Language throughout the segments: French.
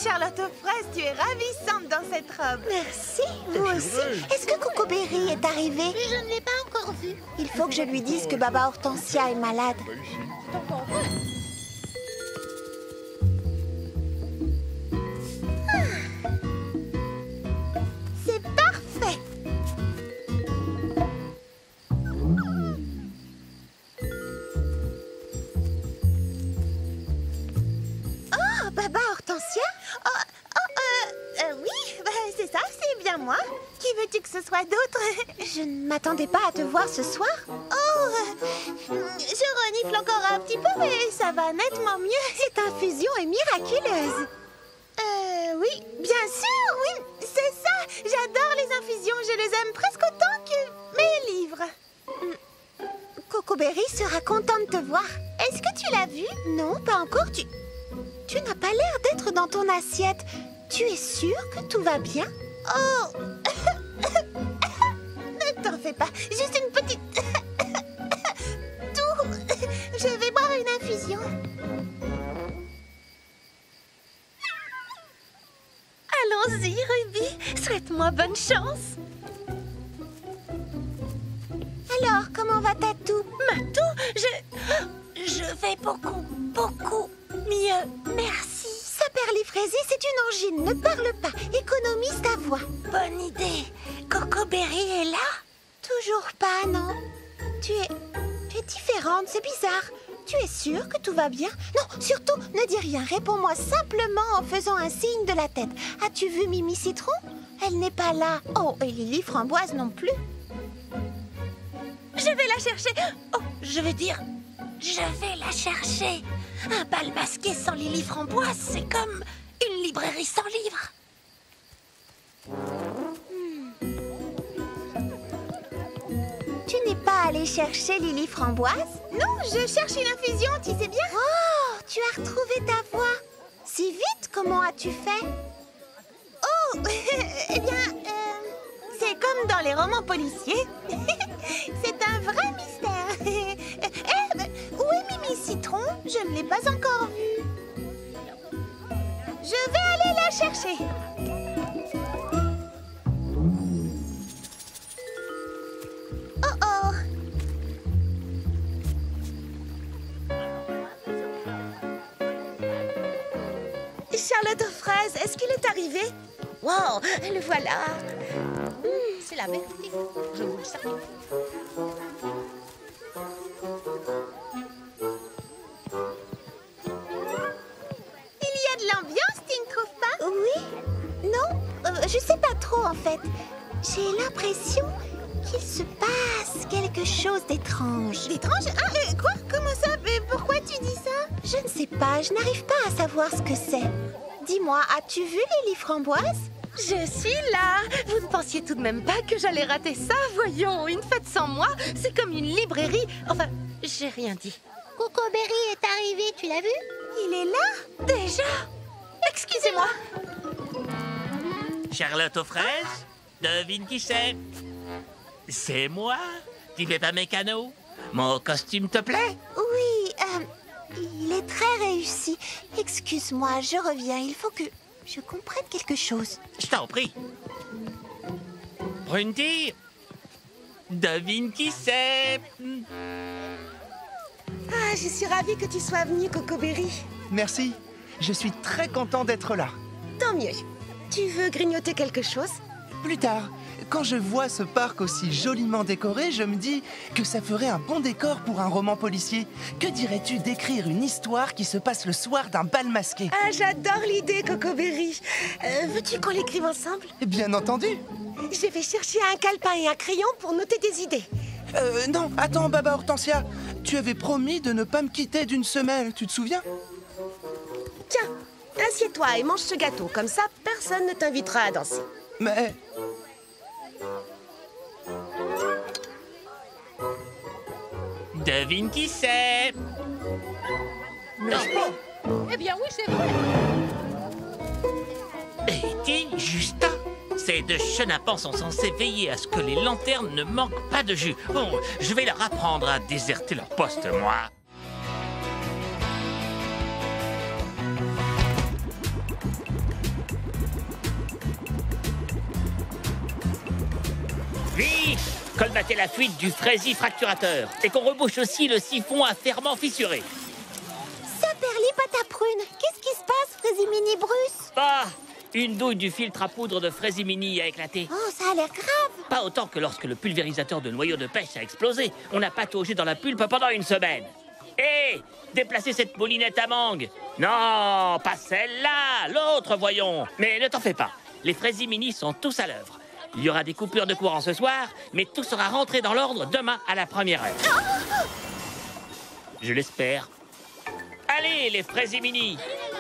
Charlotte aux fraises, tu es ravissante dans cette robe. Merci, vous aussi. Est-ce que Coco Berry est arrivé? Je ne l'ai pas encore vu. Il faut que je lui dise que Baba Hortensia est malade. C'est parfait. Oh, Baba Hortensia? Oui, c'est ça, c'est bien moi. Qui veux-tu que ce soit d'autre? Je ne m'attendais pas à te voir ce soir. Oh, je renifle encore un petit peu, mais ça va nettement mieux. Cette infusion est miraculeuse. Oui, bien sûr, oui, c'est ça. J'adore les infusions, je les aime presque autant que mes livres. Coco Berry sera content de te voir. Est-ce que tu l'as vu? Non, pas encore. Tu n'as pas l'air d'être dans ton assiette. Tu es sûre que tout va bien? Oh, ne t'en fais pas, juste une petite toux. Je vais boire une infusion. Allons-y, Ruby. Souhaite-moi bonne chance. Alors, comment va ta toux? Ma toux, je vais beaucoup mieux. Merci. Sa perlifrésie, c'est une angine. Ne parle pas. Économise ta voix. Bonne idée. Coco Berry est là? Toujours pas, non. Tu es différente, c'est bizarre. Tu es sûre que tout va bien? Non, surtout, ne dis rien. Réponds-moi simplement en faisant un signe de la tête. As-tu vu Mimi Citron? Elle n'est pas là. Oh, et Lily Framboise non plus. Je vais la chercher. Oh, je vais la chercher. Un bal masqué sans Lily Framboise, c'est comme une librairie sans livres. Tu n'es pas allée chercher Lily Framboise? Non, je cherche une infusion, tu sais bien. Oh, tu as retrouvé ta voix. Si vite, comment as-tu fait? Oh, eh bien, c'est comme dans les romans policiers. C'est un vrai mystère. Où est Mimi Citron? Je ne l'ai pas encore vue. Je vais aller la chercher. Oh oh. Charlotte aux fraises, est-ce qu'il est arrivé? Wow, le voilà. C'est la vérité. Je vous le savais. Il y a de l'ambiance, tu ne trouves pas? Oui? Non? Je sais pas trop, en fait. J'ai l'impression qu'il se passe quelque chose d'étrange. D'étrange? Ah, quoi? Comment ça? Pourquoi tu dis ça? Je ne sais pas, je n'arrive pas à savoir ce que c'est. Dis-moi, as-tu vu Lily Framboise? Je suis là. Vous ne pensiez tout de même pas que j'allais rater ça? Voyons, une fête sans moi, c'est comme une librairie. Enfin, j'ai rien dit. Coco Berry est arrivé, tu l'as vu? Il est là? Déjà? Excusez-moi. Charlotte aux fraises, devine qui c'est? C'est moi. Tu fais pas mécano? Mon costume te plaît? Oui, il est très réussi. Excuse-moi, je reviens. Il faut que je comprenne quelque chose. Je t'en prie. Brunty, devine qui c'est? Ah, je suis ravie que tu sois venue, Coco Berry. Merci. Je suis très content d'être là. Tant mieux. Tu veux grignoter quelque chose? Plus tard, quand je vois ce parc aussi joliment décoré, je me dis que ça ferait un bon décor pour un roman policier. Que dirais-tu d'écrire une histoire qui se passe le soir d'un bal masqué? Ah, j'adore l'idée, Coco Berry. Veux-tu qu'on l'écrive ensemble? Bien entendu. Je vais chercher un calepin et un crayon pour noter des idées. Non, attends, Baba Hortensia. Tu avais promis de ne pas me quitter d'une semelle, tu te souviens? Tiens, assieds-toi et mange ce gâteau. Comme ça, personne ne t'invitera à danser. Mais... Devine qui c'est? N'est-ce pas? Eh bien oui, c'est vrai. Et Justin, ces deux chenapans sont censés veiller à ce que les lanternes ne manquent pas de jus. Bon, je vais leur apprendre à déserter leur poste, moi. colmater la fuite du fraisifracturateur et qu'on rebouche aussi le siphon à ferment fissuré. Saperlipataprune, qu'est-ce qui se passe, Fraisimini Bruce? Ah! Une douille du filtre à poudre de Fraisimini a éclaté. Oh, ça a l'air grave. Pas autant que lorsque le pulvérisateur de noyaux de pêche a explosé. On a pataugé dans la pulpe pendant une semaine. Hé! Déplacez cette moulinette à mangue. Non, pas celle-là, l'autre, voyons. Mais ne t'en fais pas, les Fraisimini sont tous à l'œuvre. Il y aura des coupures de courant ce soir, mais tout sera rentré dans l'ordre demain à la première heure. Je l'espère. Allez, les Fraisimini,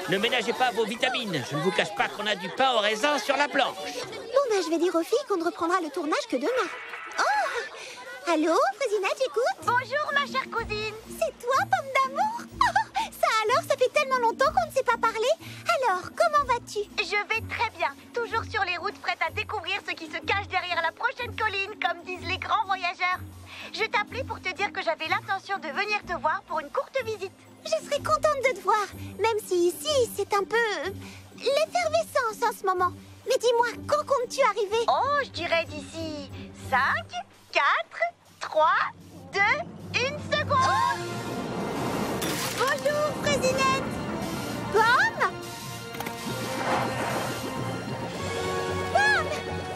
ne ménagez pas vos vitamines. Je ne vous cache pas qu'on a du pain au raisin sur la planche. Bon, ben, je vais dire aux filles qu'on ne reprendra le tournage que demain. Oh! Allô, Fraisinette, j'écoute? Bonjour, ma chère cousine. C'est toi, pomme d'amour? Oh, ça alors, ça fait tellement longtemps qu'on ne s'est pas parlé. Alors, comment vas-tu? Je vais très bien. Toujours sur les routes, prête à découvrir ce qui se cache derrière la prochaine colline, comme disent les grands voyageurs. Je t'appelais pour te dire que j'avais l'intention de venir te voir pour une courte visite. Je serais contente de te voir, même si ici, c'est un peu... l'effervescence en ce moment. Mais dis-moi, quand comptes-tu arriver? Oh, je dirais d'ici 5, 4, 3, 2, 1 seconde. Bonjour, Fraisinette. Pomme? Pomme?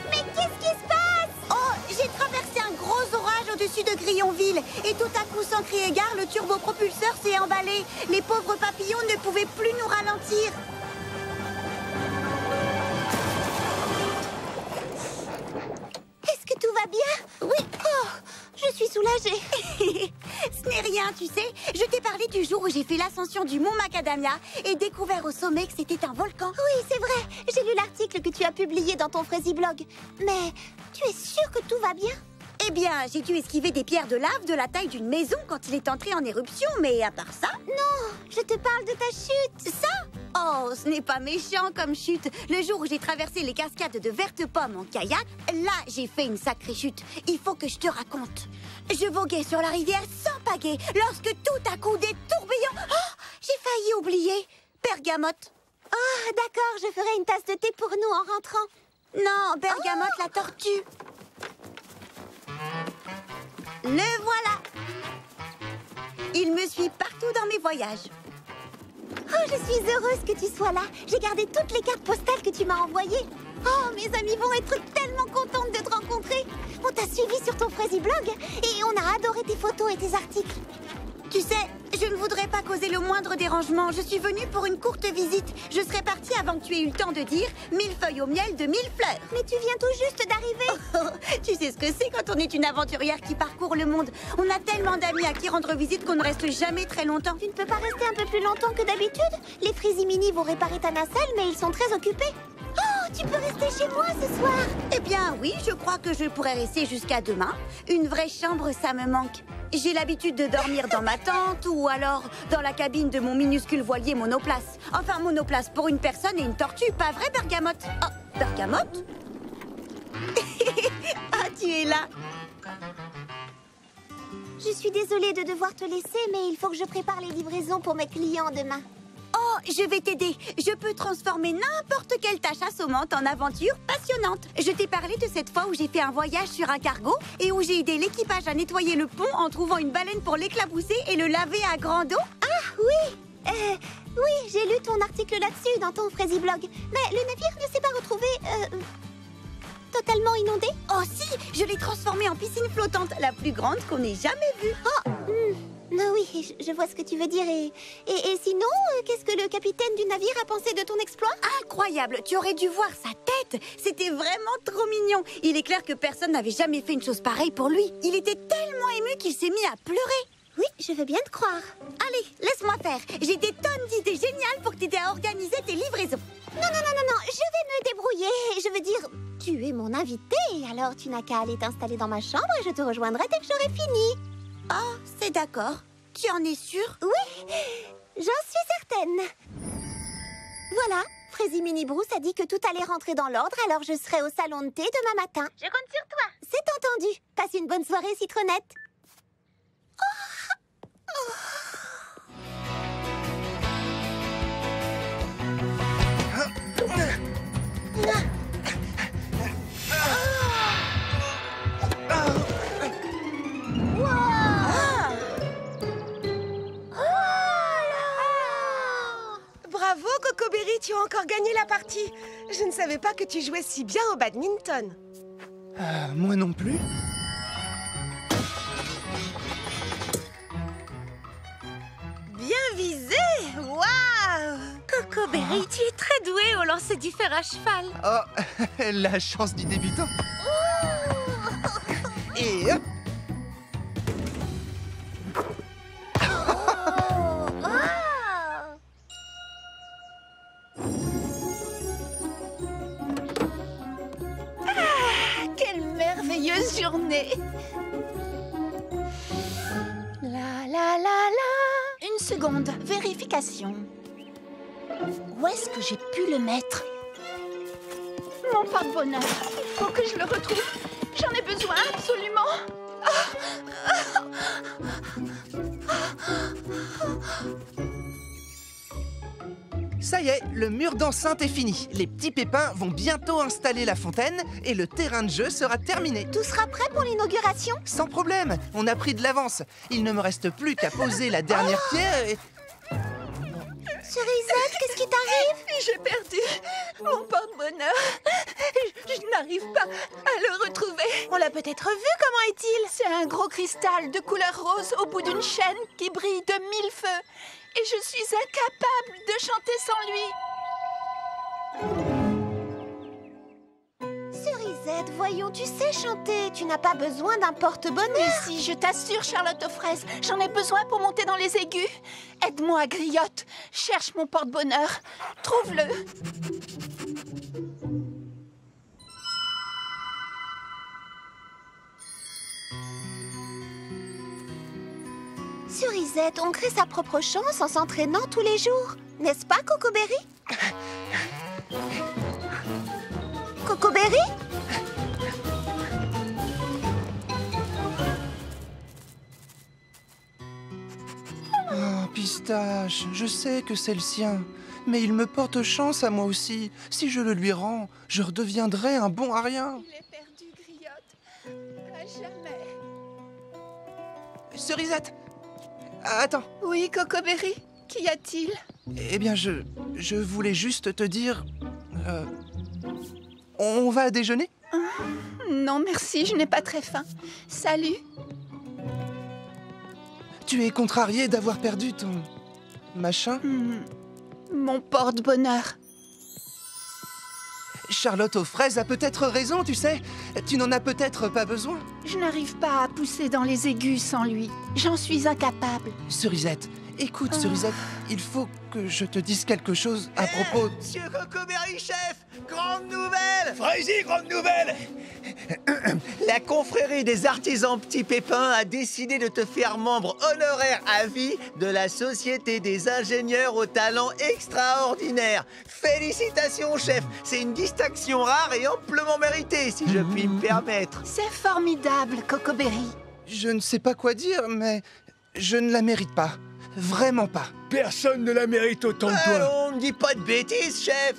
Mais qu'est-ce qui se passe? Oh, j'ai traversé un gros orage au-dessus de Grillonville. Et tout à coup, sans crier gare, le turbopropulseur s'est emballé. Les pauvres papillons ne pouvaient plus nous ralentir. Est-ce que tout va bien? Oui. Oh, je suis soulagée. Ce n'est rien, tu sais. Je t'ai parlé du jour où j'ai fait l'ascension du mont Macadamia et découvert au sommet que c'était un volcan. Oui, c'est vrai. J'ai lu l'article que tu as publié dans ton Fraisiblog. Mais tu es sûre que tout va bien? Eh bien, j'ai dû esquiver des pierres de lave de la taille d'une maison quand il est entré en éruption, mais à part ça... Non, je te parle de ta chute. Ça? Oh, ce n'est pas méchant comme chute. Le jour où j'ai traversé les cascades de Verte Pomme en kayak, là, j'ai fait une sacrée chute. Il faut que je te raconte. Je voguais sur la rivière sans pagaie lorsque tout à coup des tourbillons... Oh, j'ai failli oublier. Bergamote. Oh, d'accord, je ferai une tasse de thé pour nous en rentrant. Non, Bergamote la tortue. Le voilà. Il me suit partout dans mes voyages. Oh, je suis heureuse que tu sois là. J'ai gardé toutes les cartes postales que tu m'as envoyées. Oh, mes amis vont être tellement contentes de te rencontrer. On t'a suivi sur ton Fraisiblog et on a adoré tes photos et tes articles. Tu sais, je ne voudrais pas causer le moindre dérangement. Je suis venue pour une courte visite. Je serais partie avant que tu aies eu le temps de dire 1000 feuilles au miel de 1000 fleurs. Mais tu viens tout juste d'arriver. Oh, tu sais ce que c'est quand on est une aventurière qui parcourt le monde. On a tellement d'amis à qui rendre visite qu'on ne reste jamais très longtemps. Tu ne peux pas rester un peu plus longtemps que d'habitude? Les Fraisimini vont réparer ta nacelle, mais ils sont très occupés. Oh, tu peux rester chez moi ce soir? Eh bien oui, je crois que je pourrais rester jusqu'à demain. Une vraie chambre, ça me manque. J'ai l'habitude de dormir dans ma tente ou alors dans la cabine de mon minuscule voilier monoplace. Enfin, monoplace pour une personne et une tortue, pas vrai, Bergamote? Oh, Bergamote? Ah, tu es là. Je suis désolée de devoir te laisser, mais il faut que je prépare les livraisons pour mes clients demain. Oh, je vais t'aider. Je peux transformer n'importe quelle tâche assommante en aventure passionnante. Je t'ai parlé de cette fois où j'ai fait un voyage sur un cargo et où j'ai aidé l'équipage à nettoyer le pont en trouvant une baleine pour l'éclabousser et le laver à grande eau. Ah oui, oui, j'ai lu ton article là-dessus dans ton Fraisiblog. Mais le navire ne s'est pas retrouvé totalement inondé? Oh si, je l'ai transformé en piscine flottante, la plus grande qu'on ait jamais vue. Oh, non, oui, je vois ce que tu veux dire. Et sinon, qu'est-ce que le capitaine du navire a pensé de ton exploit? Incroyable, tu aurais dû voir sa tête. C'était vraiment trop mignon. Il est clair que personne n'avait jamais fait une chose pareille pour lui. Il était tellement ému qu'il s'est mis à pleurer. Oui, je veux bien te croire. Allez, laisse-moi faire. J'ai des tonnes d'idées géniales pour t'aider à organiser tes livraisons. Non, je vais me débrouiller. Je veux dire, tu es mon invité, alors tu n'as qu'à aller t'installer dans ma chambre et je te rejoindrai dès que j'aurai fini. Oh, c'est d'accord. Tu en es sûre? Oui, j'en suis certaine. Voilà, Fraisimini Bruce a dit que tout allait rentrer dans l'ordre, alors je serai au salon de thé demain matin. Je compte sur toi. C'est entendu. Passe une bonne soirée, Citronnette. Cocoberry, tu as encore gagné la partie. Je ne savais pas que tu jouais si bien au badminton. Moi non plus. Bien visé! Waouh! Cocoberry, tu es très doué au lancer du fer à cheval. Oh, la chance du débutant. Et hop. Quelle merveilleuse journée! La la la la! Une seconde, vérification. Où est-ce que j'ai pu le mettre? Mon porte-bonheur, il faut que je le retrouve. J'en ai besoin absolument. Ça y est, le mur d'enceinte est fini. Les petits pépins vont bientôt installer la fontaine et le terrain de jeu sera terminé. Tout sera prêt pour l'inauguration? Sans problème, on a pris de l'avance. Il ne me reste plus qu'à poser la dernière pierre et... Cerisette, qu'est-ce qui t'arrive? J'ai perdu mon porte-bonheur. Je n'arrive pas à le retrouver. On l'a peut-être vu, comment est-il? C'est un gros cristal de couleur rose au bout d'une chaîne qui brille de 1000 feux. Et je suis incapable de chanter sans lui. Cerisette, voyons, tu sais chanter. Tu n'as pas besoin d'un porte-bonheur. Si, je t'assure, Charlotte aux fraises, j'en ai besoin pour monter dans les aigus. Aide-moi, Griotte. Cherche mon porte-bonheur. Trouve-le. Cerisette, on crée sa propre chance en s'entraînant tous les jours. N'est-ce pas, Cocoberry? Cocoberry? Oh, Pistache, je sais que c'est le sien. Mais il me porte chance à moi aussi. Si je le lui rends, je redeviendrai un bon à rien. Il est perdu, Griotte. À jamais. Cerisette! Attends. Oui, Cocoberry, qu'y a-t-il? Eh bien, je voulais juste te dire... on va déjeuner? Non, merci, je n'ai pas très faim. Salut. Tu es contrarié d'avoir perdu ton... machin? Mon porte-bonheur. Charlotte aux fraises a peut-être raison, tu sais. Tu n'en as peut-être pas besoin. Je n'arrive pas à pousser dans les aigus sans lui. J'en suis incapable. Cerisette, écoute, Cerisette, il faut que je te dise quelque chose à propos... Monsieur Cocoberry, chef! Grande nouvelle! Fraizy, grande nouvelle! La confrérie des artisans Petits Pépins a décidé de te faire membre honoraire à vie de la Société des ingénieurs au talent extraordinaire. Félicitations, chef! C'est une distinction rare et amplement méritée, si je puis me permettre. C'est formidable, Cocoberry. Je ne sais pas quoi dire, mais je ne la mérite pas. Vraiment pas. Personne ne la mérite autant que toi. On ne dit pas de bêtises, chef!